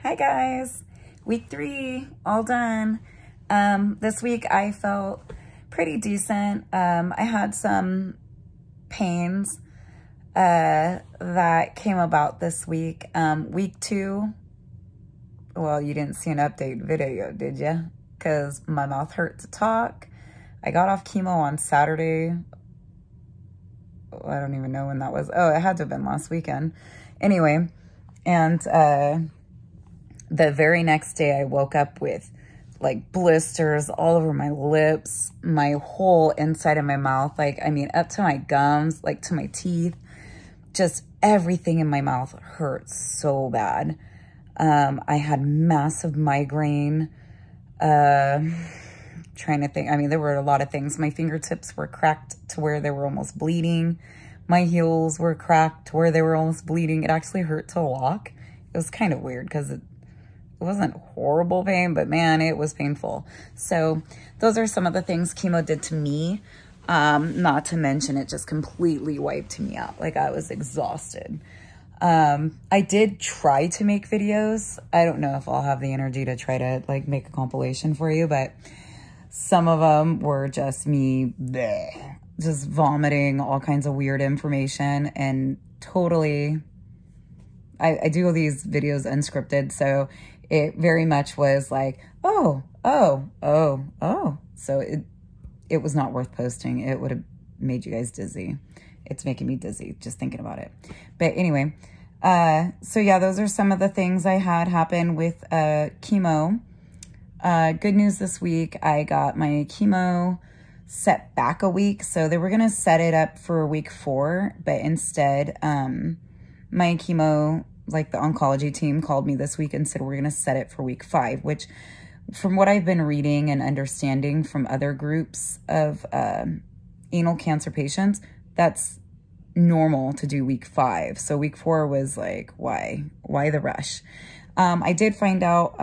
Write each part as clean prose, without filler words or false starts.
Hi guys, week 3, all done. This week I felt pretty decent. I had some pains that came about this week. Week 2, well, you didn't see an update video, did you? Because my mouth hurt to talk. I got off chemo on Saturday. I don't even know when that was. Oh, it had to have been last weekend. Anyway, and the very next day I woke up with like blisters all over my lips, my whole inside of my mouth, like, I mean, up to my gums, like to my teeth. Just everything in my mouth hurt so bad. I had massive migraine. Trying to think, I mean, there were a lot of things. My fingertips were cracked to where they were almost bleeding. My heels were cracked to where they were almost bleeding. It actually hurt to walk. It was kind of weird because it wasn't horrible pain, but man, it was painful. So those are some of the things chemo did to me. Not to mention it just completely wiped me out. Like, I was exhausted. I did try to make videos. I don't know if I'll have the energy to try to like make a compilation for you, but some of them were just me bleh, just vomiting all kinds of weird information and totally, I do these videos unscripted, so it very much was like, oh. So it was not worth posting. It would have made you guys dizzy. It's making me dizzy just thinking about it. But anyway, so yeah, those are some of the things I had happen with chemo. Good news this week, I got my chemo set back a week. So they were going to set it up for week 4, but instead, my chemo, like the oncology team called me this week and said, we're going to set it for week 5, which from what I've been reading and understanding from other groups of anal cancer patients, that's normal to do week 5. So week 4 was like, why the rush? I did find out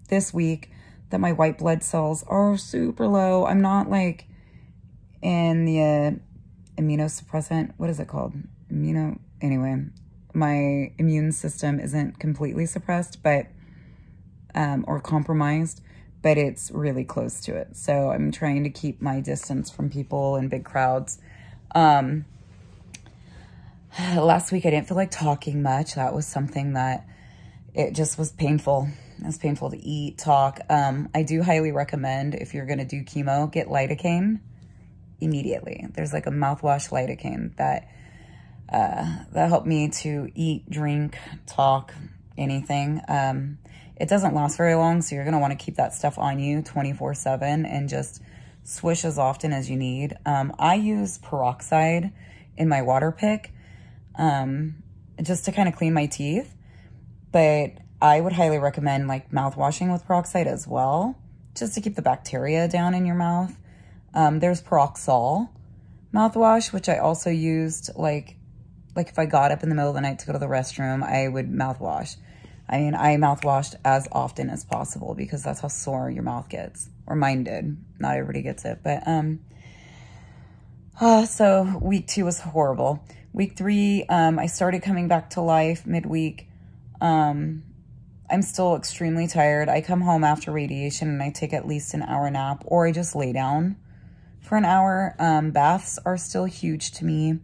this week that my white blood cells are super low. I'm not like in the immunosuppressant, what is it called? Anyway, my immune system isn't completely suppressed, but, or compromised, but it's really close to it. So I'm trying to keep my distance from people in big crowds. Last week I didn't feel like talking much. That was something that it just was painful. It was painful to eat, talk. I do highly recommend, if you're going to do chemo, get lidocaine immediately. There's like a mouthwash lidocaine that helped me to eat, drink, talk, anything. It doesn't last very long, so you're going to want to keep that stuff on you 24/7 and just swish as often as you need. I use peroxide in my water pick just to kind of clean my teeth, but I would highly recommend like mouthwashing with peroxide as well, just to keep the bacteria down in your mouth. There's Peroxol mouthwash, which I also used like if I got up in the middle of the night to go to the restroom, I would mouthwash. I mean, I mouthwashed as often as possible because that's how sore your mouth gets, or mine did. Not everybody gets it, but so week 2 was horrible. Week 3, I started coming back to life midweek. I'm still extremely tired. I come home after radiation and I take at least an hour nap, or I just lay down for an hour. Baths are still huge to me.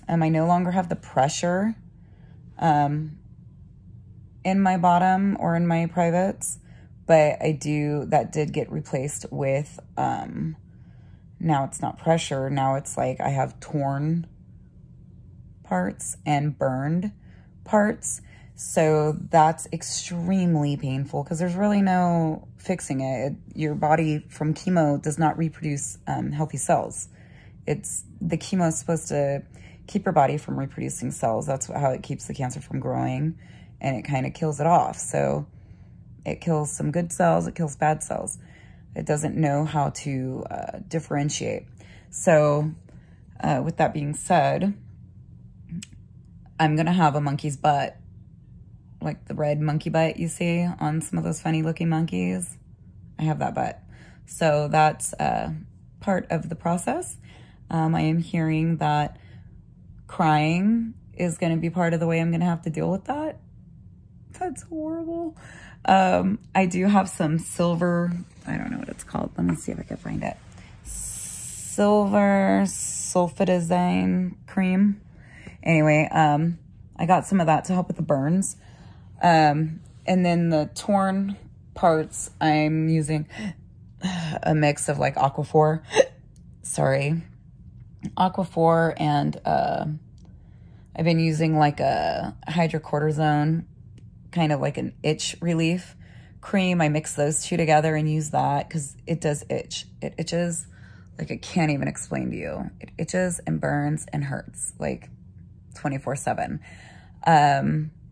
I no longer have the pressure in my bottom or in my privates, but that did get replaced with, now it's not pressure. Now it's like I have torn parts and burned parts. So that's extremely painful because there's really no fixing it. Your body from chemo does not reproduce healthy cells. The chemo is supposed to keep your body from reproducing cells. That's how it keeps the cancer from growing, and it kind of kills it off. So it kills some good cells, it kills bad cells. It doesn't know how to differentiate. So with that being said, I'm going to have a monkey's butt, like the red monkey butt you see on some of those funny looking monkeys. I have that butt. So that's part of the process. I am hearing that crying is going to be part of the way I'm going to have to deal with that. So That's horrible. I do have some silver, I don't know what it's called. Let me see if I can find it. Silver sulfatazine cream. Anyway, I got some of that to help with the burns. And then the torn parts, I'm using a mix of like Aquaphor. Sorry. Aquaphor and I've been using like a hydrocortisone, kind of like an itch relief cream. I mix those two together and use that because it does itch. It itches like I can't even explain to you. It itches and burns and hurts like 24/7.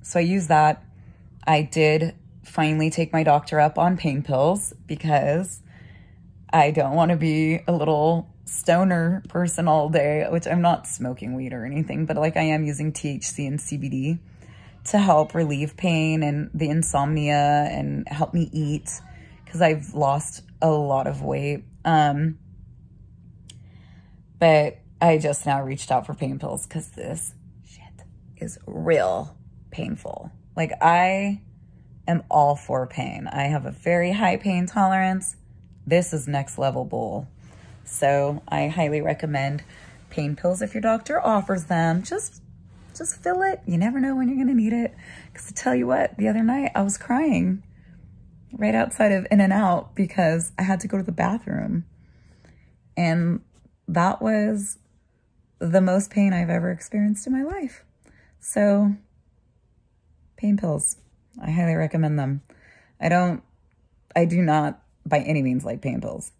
So I use that. I did finally take my doctor up on pain pills because I don't want to be a little stoner person all day, which I'm not smoking weed or anything, but like I am using THC and CBD to help relieve pain and the insomnia and help me eat because I've lost a lot of weight. But I just now reached out for pain pills because this shit is real painful. Like I am all for pain. I have a very high pain tolerance. This is next level bull. So I highly recommend pain pills if your doctor offers them. Just fill it. You never know when you're going to need it. Because to tell you what, the other night I was crying right outside of In-N-Out because I had to go to the bathroom. And that was the most pain I've ever experienced in my life. So pain pills, I highly recommend them. I do not by any means like pain pills,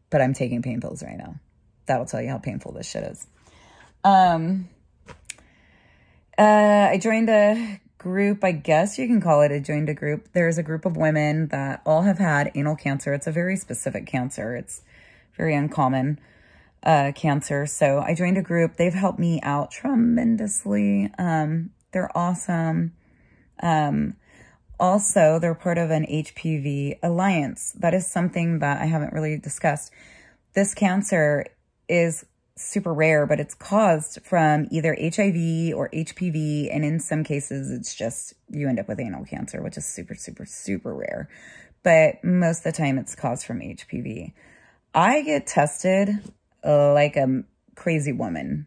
but I'm taking pain pills right now. That'll tell you how painful this shit is. I joined a group, I guess you can call it a group. There's a group of women that all have had anal cancer. It's a very specific cancer. It's very uncommon cancer. So I joined a group. They've helped me out tremendously. They're awesome. Also, they're part of an Hpv Alliance. That is something that I haven't really discussed. This cancer is super rare, but it's caused from either HIV or HPV. And in some cases, it's just you end up with anal cancer, which is super, super, super rare. But most of the time, it's caused from HPV. I get tested like a crazy woman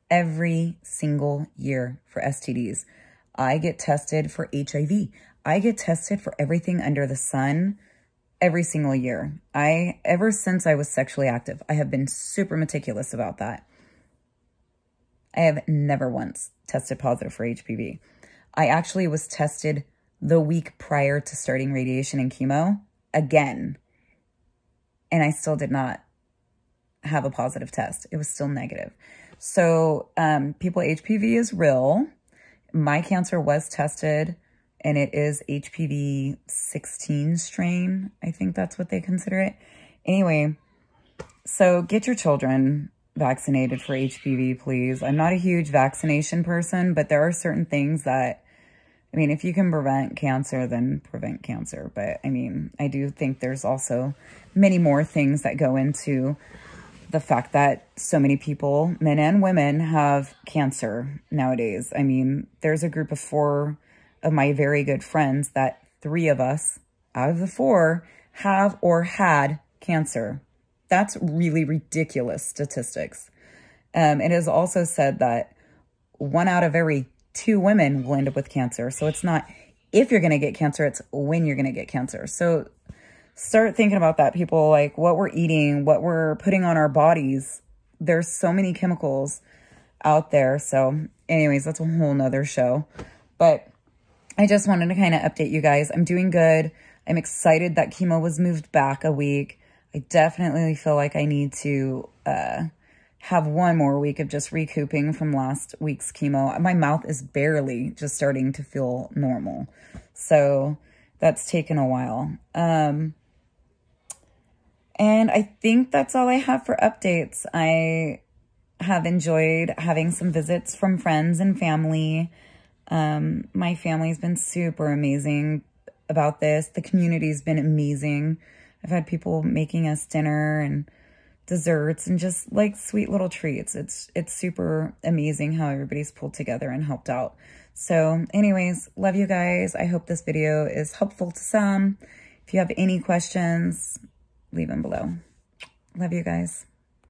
every single year for STDs. I get tested for HIV. I get tested for everything under the sun every single year. Ever since I was sexually active, I have been super meticulous about that. I have never once tested positive for HPV. I actually was tested the week prior to starting radiation and chemo again, and I still did not have a positive test. It was still negative. So people, HPV is real. My cancer was tested, and it is HPV 16 strain. I think that's what they consider it. Anyway, so get your children vaccinated for HPV, please. I'm not a huge vaccination person, but there are certain things that, I mean, if you can prevent cancer, then prevent cancer. But I mean, I do think there's also many more things that go into the fact that so many people, men and women, have cancer nowadays. I mean, there's a group of 4 of my very good friends that 3 of us out of the 4 have or had cancer. That's really ridiculous statistics. It is also said that 1 out of every 2 women will end up with cancer. So it's not if you're going to get cancer, it's when you're going to get cancer. So start thinking about that, people, like what we're eating, what we're putting on our bodies. There's so many chemicals out there. So anyways, that's a whole nother show. But I just wanted to kind of update you guys. I'm doing good. I'm excited that chemo was moved back a week. I definitely feel like I need to have 1 more week of just recouping from last week's chemo. My mouth is barely just starting to feel normal. So that's taken a while. And I think that's all I have for updates. I have enjoyed having some visits from friends and family. My family's been super amazing about this. The community's been amazing. I've had people making us dinner and desserts and just like sweet little treats. It's super amazing how everybody's pulled together and helped out. So anyways, love you guys. I hope this video is helpful to some. If you have any questions, leave them below. Love you guys.